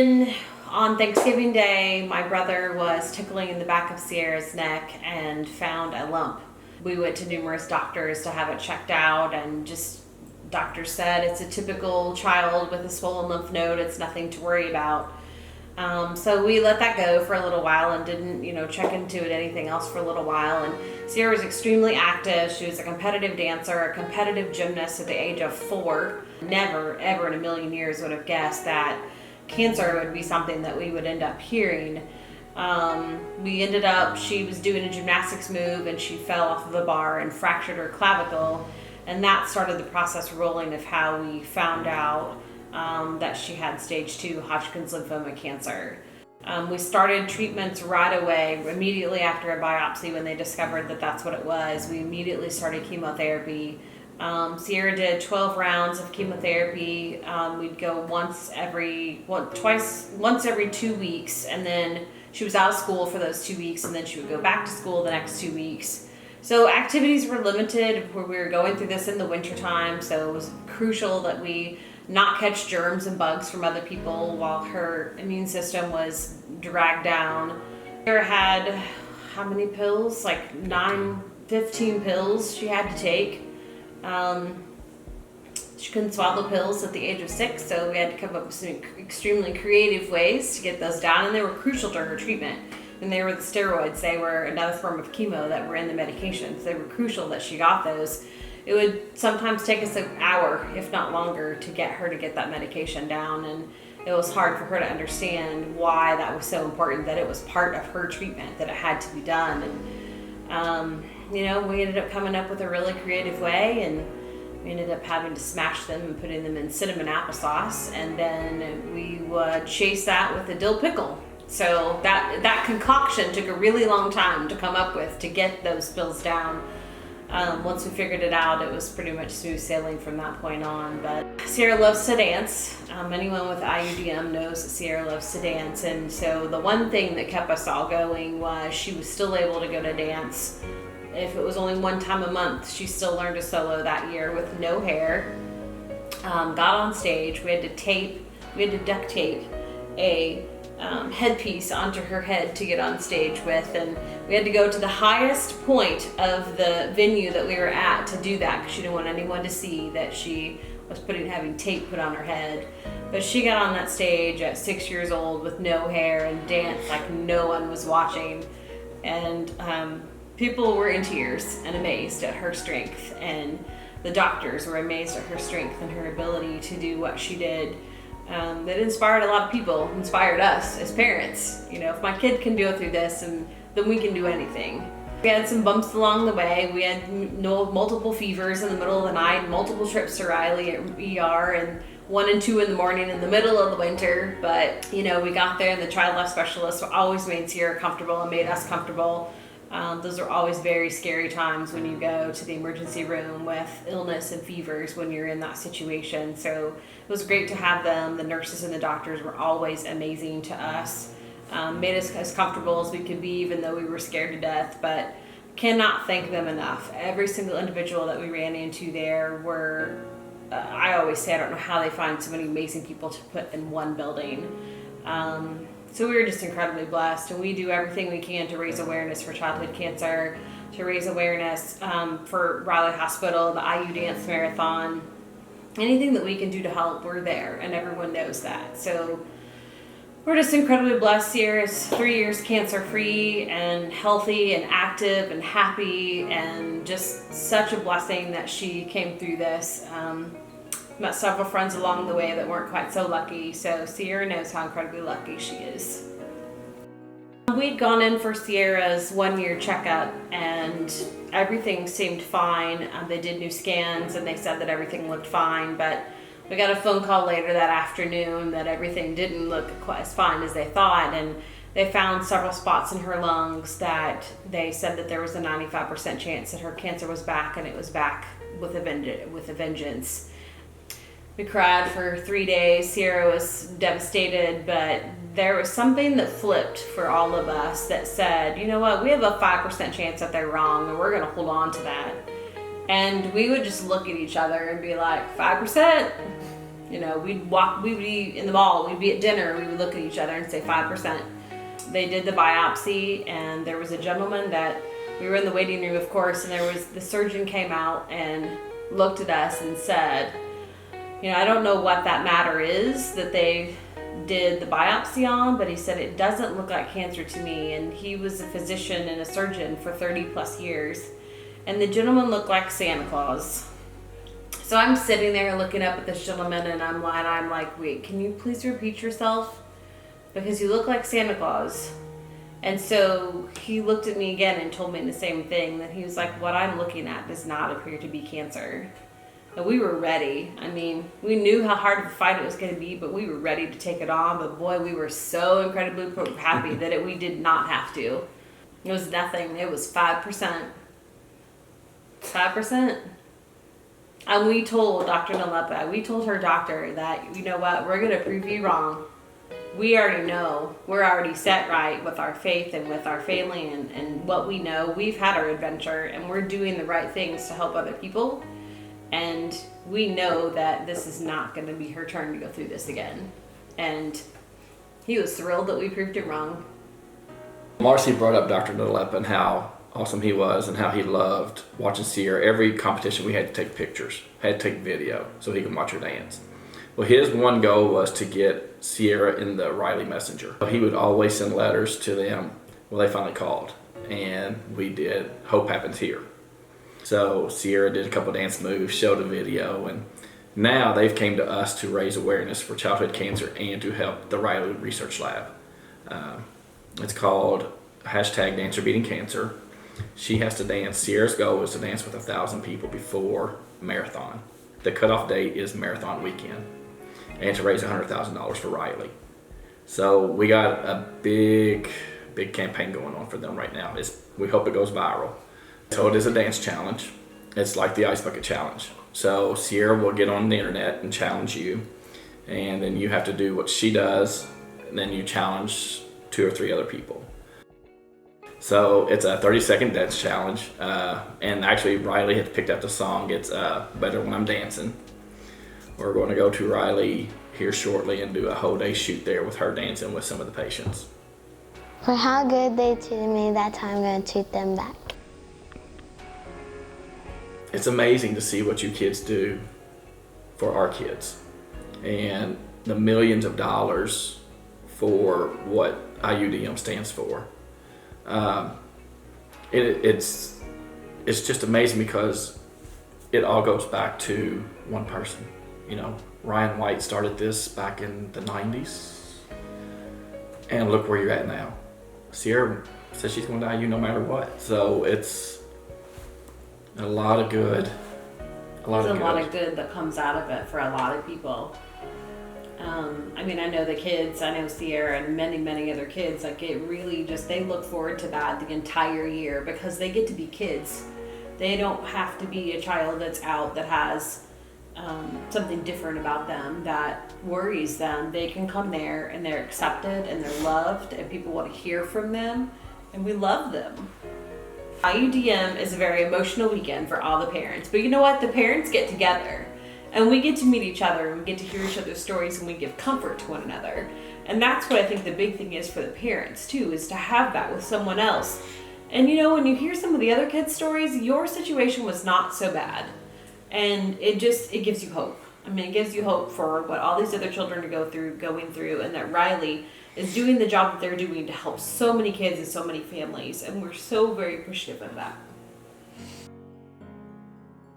On Thanksgiving Day, my brother was tickling in the back of Cierra's neck and found a lump. We went to numerous doctors to have it checked out, and just doctors said it's a typical child with a swollen lymph node. It's nothing to worry about. So we let that go for a little while and didn't, check into it anything else for a little while. And Cierra was extremely active. She was a competitive dancer, a competitive gymnast at the age of 4. Never, ever in a million years would have guessed that cancer would be something that we would end up hearing. She was doing a gymnastics move and she fell off of a bar and fractured her clavicle. And that started the process rolling of how we found out that she had stage 2 Hodgkin's lymphoma cancer. We started treatments right away, immediately after a biopsy when they discovered that that's what it was. We immediately started chemotherapy. Cierra did 12 rounds of chemotherapy. We'd go once every 2 weeks, and then she was out of school for those 2 weeks, and then she would go back to school the next 2 weeks. So activities were limited where we were going through this in the wintertime, so it was crucial that we not catch germs and bugs from other people while her immune system was dragged down. Cierra had how many pills? Like 15 pills she had to take. She couldn't swallow pills at the age of 6, so we had to come up with some extremely creative ways to get those down, and they were crucial to her treatment. And they were the steroids. They were another form of chemo that were in the medications. They were crucial that she got those. It would sometimes take us an hour, if not longer, to get her to get that medication down, and it was hard for her to understand why that was so important, that it was part of her treatment, that it had to be done. And we ended up coming up with a really creative way, and we ended up having to smash them and putting them in cinnamon applesauce, and then we would chase that with a dill pickle. So that concoction took a really long time to come up with to get those pills down. Once we figured it out, it was pretty much smooth sailing from that point on. But Cierra loves to dance. Anyone with IUDM knows that Cierra loves to dance, and so the one thing that kept us all going was she was still able to go to dance. If it was only one time a month, she still learned a solo that year with no hair. Got on stage. We had to duct tape a headpiece onto her head to get on stage with, and we had to go to the highest point of the venue that we were at to do that because she didn't want anyone to see that she was having tape put on her head. But she got on that stage at 6 years old with no hair and danced like no one was watching, and people were in tears and amazed at her strength, and the doctors were amazed at her strength and her ability to do what she did. That inspired a lot of people, inspired us as parents. If my kid can go through this, and then we can do anything. We had some bumps along the way. We had multiple fevers in the middle of the night, multiple trips to Riley at ER, and 1 and 2 in the morning in the middle of the winter. But, we got there, and the child life specialists always made Cierra comfortable and made us comfortable. Those are always very scary times when you go to the emergency room with illness and fevers when you're in that situation. So it was great to have them. The nurses and the doctors were always amazing to us. Made us as comfortable as we could be, even though we were scared to death, but cannot thank them enough. Every single individual that we ran into there were, I always say, I don't know how they find so many amazing people to put in one building. So we were just incredibly blessed, and we do everything we can to raise awareness for childhood cancer, to raise awareness for Riley Hospital, the IU Dance Marathon. Anything that we can do to help, we're there, and everyone knows that. So we're just incredibly blessed. Cierra's 3 years cancer-free and healthy and active and happy, and just such a blessing that she came through this. Met several friends along the way that weren't quite so lucky, so Cierra knows how incredibly lucky she is. We'd gone in for Cierra's 1-year checkup, and everything seemed fine. They did new scans, and they said that everything looked fine, but we got a phone call later that afternoon that everything didn't look quite as fine as they thought, and they found several spots in her lungs that they said that there was a 95% chance that her cancer was back, and it was back with a vengeance. We cried for 3 days. Cierra was devastated, but there was something that flipped for all of us that said, you know what, we have a 5% chance that they're wrong, and we're going to hold on to that. And we would just look at each other and be like, 5%? we'd be in the mall, we'd be at dinner, we would look at each other and say 5%. They did the biopsy, and there was a gentleman that we were in the waiting room, of course, and the surgeon came out and looked at us and said, I don't know what that matter is that they did the biopsy on, but he said it doesn't look like cancer to me. And he was a physician and a surgeon for 30 plus years, and the gentleman looked like Santa Claus. So I'm sitting there looking up at this gentleman, and I'm like, wait, can you please repeat yourself? Because you look like Santa Claus. And so he looked at me again and told me the same thing, that he was like, what I'm looking at does not appear to be cancer. And we were ready. I mean, we knew how hard of a fight it was going to be, but we were ready to take it on. But boy, we were so incredibly happy that we did not have to. It was nothing. It was 5%. 5%. And we told Dr. Nalepa, we told her doctor that, you know what, we're going to prove you wrong. We already know. We're already set right with our faith and with our family and what we know. We've had our adventure, and we're doing the right things to help other people. And we know that this is not going to be her turn to go through this again. And he was thrilled that we proved him wrong. Marcy brought up Dr. Nalepa and how awesome he was and how he loved watching Cierra. Every competition we had to take pictures, had to take video so he could watch her dance. Well, his one goal was to get Cierra in the Riley Messenger. He would always send letters to them. Well, they finally called, and we did Hope Happens Here. So Cierra did a couple dance moves, showed a video, and now they've came to us to raise awareness for childhood cancer and to help the Riley Research Lab. It's called #Dancer Beating Cancer. She has to dance. Sierra's goal is to dance with 1,000 people before marathon. The cutoff date is marathon weekend, and to raise $100,000 for Riley. So we got a big campaign going on for them right now. We hope it goes viral. So it is a dance challenge. It's like the Ice Bucket Challenge. So Cierra will get on the internet and challenge you, and then you have to do what she does, and then you challenge 2 or 3 other people. So it's a 30-second dance challenge, and actually Riley had picked up the song. It's Better When I'm Dancing. We're going to go to Riley here shortly and do a whole day shoot there with her dancing with some of the patients. For how good they treated me, that's how I'm going to treat them back. It's amazing to see what you kids do for our kids, and the millions of dollars for what IUDM stands for. It's just amazing because it all goes back to one person. Ryan White started this back in the 90s, and look where you're at now. Cierra says she's going to IU no matter what. So it's a lot of good. There's a lot of good that comes out of it for a lot of people. I know the kids, I know Cierra and many, many other kids, they look forward to that the entire year because they get to be kids. They don't have to be a child that's out that has something different about them that worries them. They can come there and they're accepted and they're loved and people want to hear from them and we love them. IUDM is a very emotional weekend for all the parents, but you know what? The parents get together and we get to meet each other and we get to hear each other's stories and we give comfort to one another. And that's what I think the big thing is for the parents too, is to have that with someone else. And when you hear some of the other kids' stories, your situation was not so bad. And it gives you hope. It gives you hope for what all these other children are going through, and that Riley is doing the job that they're doing to help so many kids and so many families. And we're so very appreciative of that.